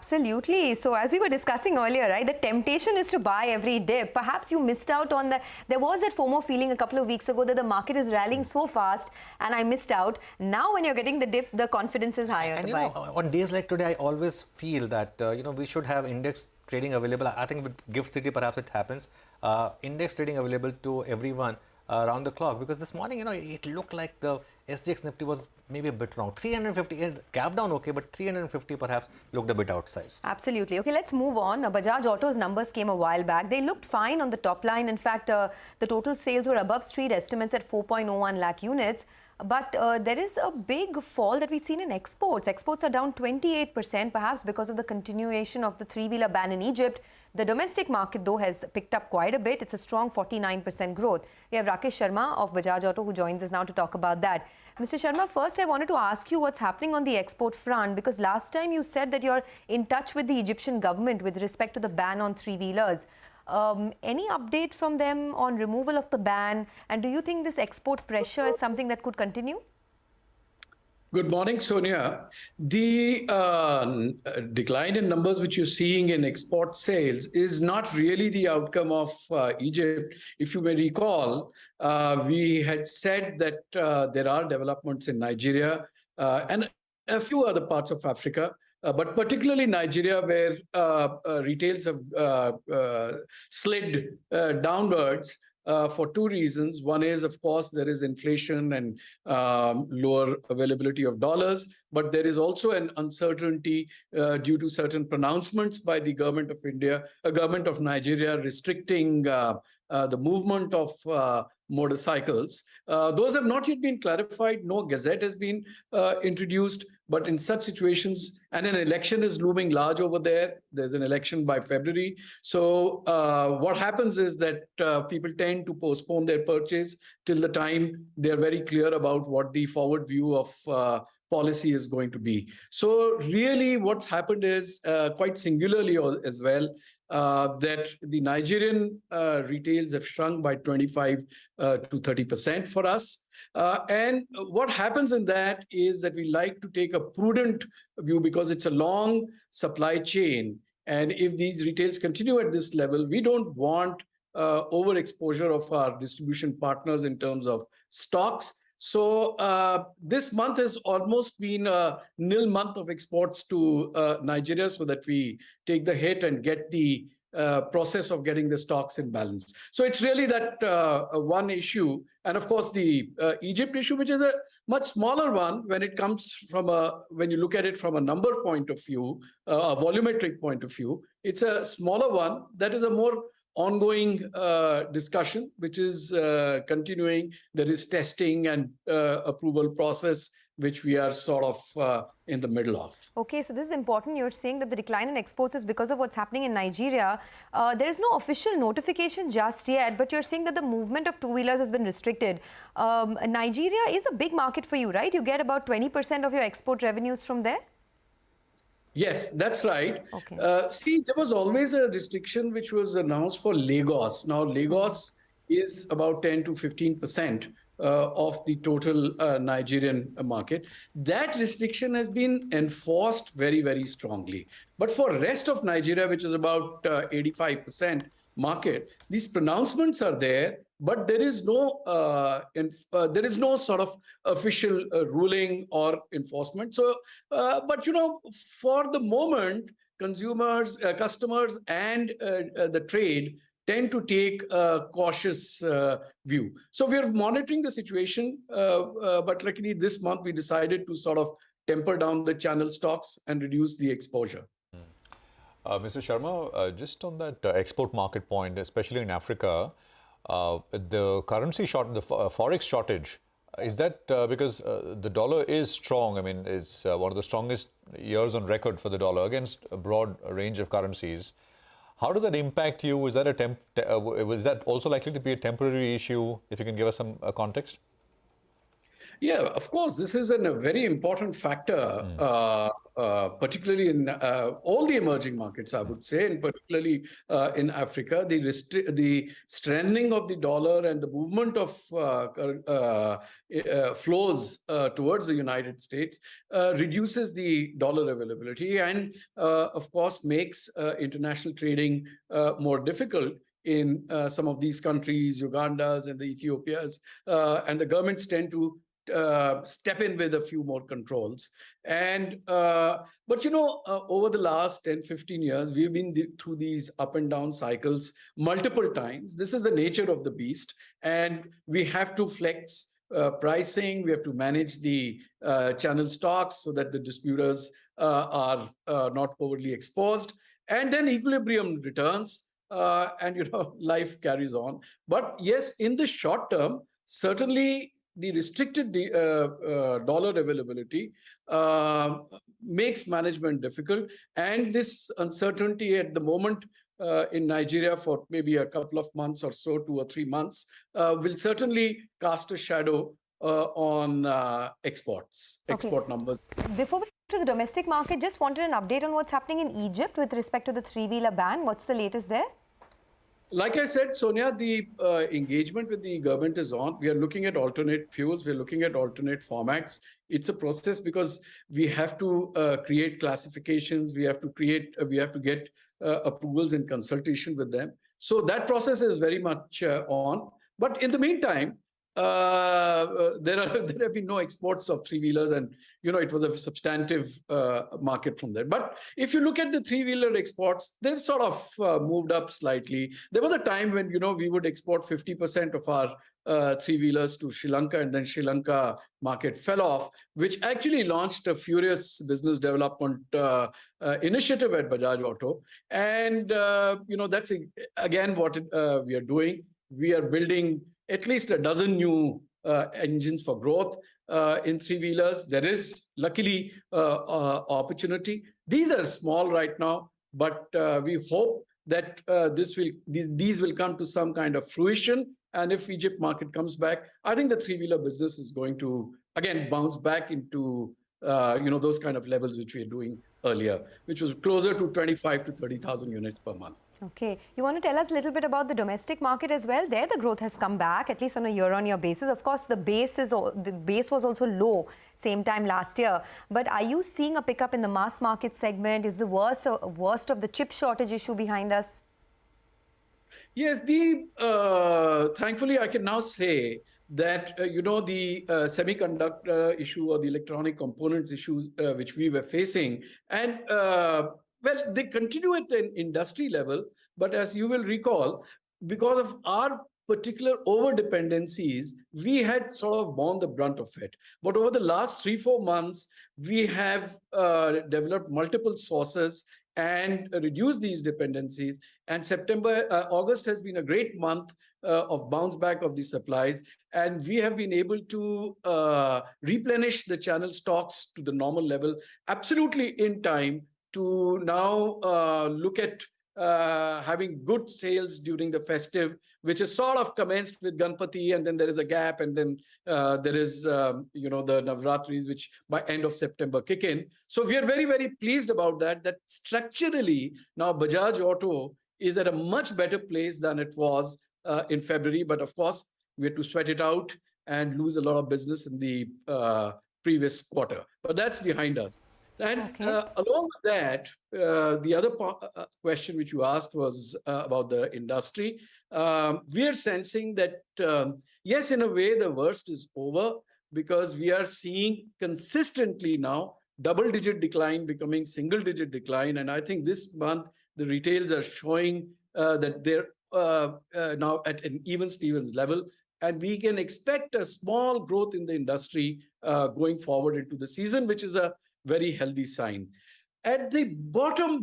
Absolutely. So as we were discussing earlier, right, the temptation is to buy every dip. Perhaps you missed out on the, there was that FOMO feeling a couple of weeks ago that the market is rallying so fast and I missed out. Now when you're getting the dip, the confidence is higher And to buy. on days like today, I always feel that, we should have index trading available. I think with Gift City, perhaps it happens. Index trading available to everyone around the clock, because this morning, it looked like the SGX Nifty was maybe a bit wrong. 350, it gapped down okay, but 350 perhaps looked a bit outsized. Absolutely. Okay, let's move on. Bajaj Auto's numbers came a while back. They looked fine on the top line. In fact, the total sales were above street estimates at 4.01 lakh units. But there is a big fall that we've seen in exports. Exports are down 28%, perhaps because of the continuation of the three-wheeler ban in Egypt. The domestic market, though, has picked up quite a bit. It's a strong 49% growth. We have Rakesh Sharma of Bajaj Auto who joins us now to talk about that. Mr. Sharma, first I wanted to ask you what's happening on the export front, because last time you said that you're in touch with the Egyptian government with respect to the ban on three-wheelers. Any update from them on removal of the ban? And do you think this export pressure is something that could continue? Good morning, Sonia. The decline in numbers which you're seeing in export sales is not really the outcome of Egypt. If you may recall, we had said that there are developments in Nigeria and a few other parts of Africa, but particularly Nigeria, where retails have slid downwards for two reasons. One is, of course, there is inflation and lower availability of dollars, but there is also an uncertainty due to certain pronouncements by the government of India, government of Nigeria, restricting the movement of motorcycles. Those have not yet been clarified. No gazette has been introduced. But in such situations, and an election is looming large over there, there's an election by February. So what happens is that people tend to postpone their purchase till the time they're very clear about what the forward view of policy is going to be. So really what's happened is quite singularly as well, that the Nigerian retails have shrunk by 25 to 30% for us. And what happens in that is that we like to take a prudent view because it's a long supply chain. And if these retails continue at this level, we don't want overexposure of our distribution partners in terms of stocks. So this month has almost been a nil month of exports to Nigeria, so that we take the hit and get the process of getting the stocks in balance. So it's really that one issue. And of course, the Egypt issue, which is a much smaller one when it comes from when you look at it from a number point of view, a volumetric point of view, it's a smaller one that is a more ongoing discussion, which is continuing. There is testing and approval process, which we are sort of in the middle of. Okay, so this is important. You're saying that the decline in exports is because of what's happening in Nigeria. There is no official notification just yet, but you're saying that the movement of two-wheelers has been restricted. Nigeria is a big market for you, right? You get about 20% of your export revenues from there? Yes, that's right. Okay. See, there was always a restriction which was announced for Lagos. Now, Lagos is about 10 to 15% of the total Nigerian market. That restriction has been enforced very, very strongly. But for rest of Nigeria, which is about 85% market, these pronouncements are there, but there is no sort of official ruling or enforcement. So, but for the moment, consumers, customers, and the trade tend to take a cautious view. So we are monitoring the situation, but luckily this month we decided to sort of temper down the channel stocks and reduce the exposure. Mr. Sharma, just on that export market point, especially in Africa, the currency short, the forex shortage, is that because the dollar is strong? I mean, it's one of the strongest years on record for the dollar against a broad range of currencies. How does that impact you? Is that is that also likely to be a temporary issue? If you can give us some context. Yeah, of course, this is a very important factor, particularly in all the emerging markets, I would say, and particularly in Africa. The strengthening of the dollar and the movement of flows towards the United States reduces the dollar availability and, of course, makes international trading more difficult in some of these countries, Ugandas and the Ethiopias, and the governments tend to step in with a few more controls. And but over the last 10-15 years, we've been through these up and down cycles multiple times. This is the nature of the beast, and we have to flex pricing. We have to manage the channel stocks so that the distributors are not overly exposed, and then equilibrium returns, and life carries on. But yes, in the short term, certainly the restricted dollar availability makes management difficult. And this uncertainty at the moment in Nigeria for maybe a couple of months or so, 2 or 3 months, will certainly cast a shadow on export numbers. Before we go to the domestic market, just wanted an update on what's happening in Egypt with respect to the three-wheeler ban. What's the latest there? Like I said, Sonia, the engagement with the government is on. We are looking at alternate fuels. We're looking at alternate formats. It's a process because we have to create classifications. We have to get approvals in consultation with them. So that process is very much on. But in the meantime, there have been no exports of three-wheelers, and it was a substantive market from there. But if you look at the three-wheeler exports, they've sort of moved up slightly. There was a time when we would export 50% of our three-wheelers to Sri Lanka, and then Sri Lanka market fell off, which actually launched a furious business development initiative at Bajaj Auto. And that's again what we are doing. We are building at least a dozen new engines for growth in three-wheelers. There is luckily opportunity. These are small right now, but we hope that these will come to some kind of fruition. And if Egypt market comes back, I think the three-wheeler business is going to again bounce back into those kind of levels which we were doing earlier, which was closer to 25 to 30,000 units per month. Okay. You want to tell us a little bit about the domestic market as well? There, the growth has come back, at least on a year-on-year basis. Of course, the base was also low same time last year. But are you seeing a pickup in the mass market segment? Is the worst of the chip shortage issue behind us? Yes, thankfully, I can now say that, the semiconductor issue or the electronic components issues which we were facing, and well, they continue at an industry level, but as you will recall, because of our particular over-dependencies, we had sort of borne the brunt of it. But over the last 3-4 months, we have developed multiple sources and reduced these dependencies. And August has been a great month of bounce back of the supplies. And we have been able to replenish the channel stocks to the normal level, absolutely in time to now look at having good sales during the festive, which is sort of commenced with Ganpati, and then there is a gap, and then there is, the Navratris, which by end of September kick in. So we are very, very pleased about that structurally now Bajaj Auto is at a much better place than it was in February. But of course, we had to sweat it out and lose a lot of business in the previous quarter. But that's behind us. And along with that, the other question which you asked was about the industry. We are sensing that, yes, in a way, the worst is over, because we are seeing consistently now double-digit decline becoming single-digit decline. And I think this month, the retails are showing that they're now at an even-Stevens level. And we can expect a small growth in the industry going forward into the season, which is a very healthy sign. At the bottom,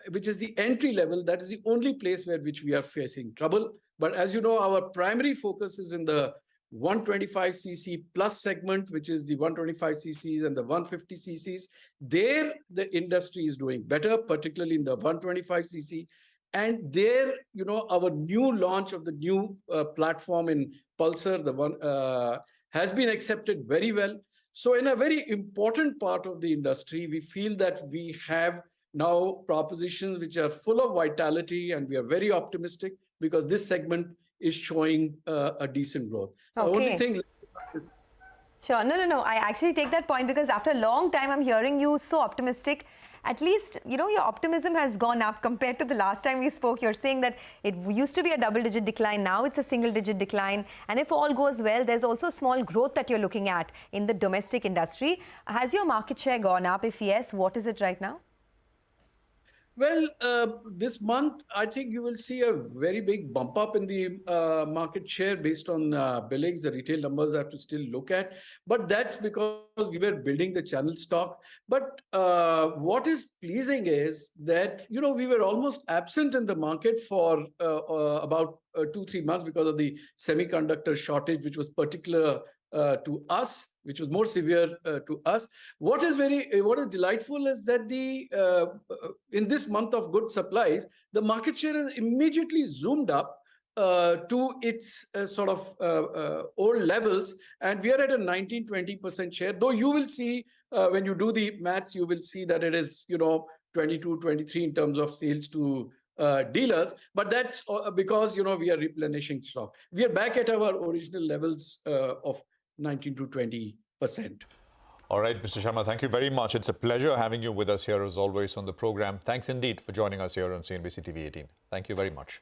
which is the entry level, that is the only place which we are facing trouble. But as you know, our primary focus is in the 125cc plus segment, which is the 125cc's and the 150cc's. There, the industry is doing better, particularly in the 125cc. And there, our new launch of the new platform in Pulsar, has been accepted very well. So in a very important part of the industry, we feel that we have now propositions which are full of vitality, and we are very optimistic because this segment is showing a decent growth. The only Okay. thing is Sure. No. I actually take that point because after a long time, I'm hearing you so optimistic. At least, you know, your optimism has gone up compared to the last time we spoke. You're saying that it used to be a double-digit decline. Now it's a single-digit decline. And if all goes well, there's also small growth that you're looking at in the domestic industry. Has your market share gone up? If yes, what is it right now? well, this month, I think you will see a very big bump up in the market share based on billings. The retail numbers I have to still look at, but that's because we were building the channel stock. But what is pleasing is that, you know, we were almost absent in the market for about 2-3 months because of the semiconductor shortage, which was particular to us, which was more severe to us. What is delightful is that the in this month of good supplies, the market share has immediately zoomed up to its old levels, and we are at a 19-20% share. Though you will see when you do the maths, you will see that it is, you know, 22-23 in terms of sales to dealers, but that's because, you know, we are replenishing stock. We are back at our original levels of 19-20%. All right, Mr. Sharma, thank you very much. It's a pleasure having you with us here as always on the program. Thanks indeed for joining us here on CNBC TV 18. Thank you very much.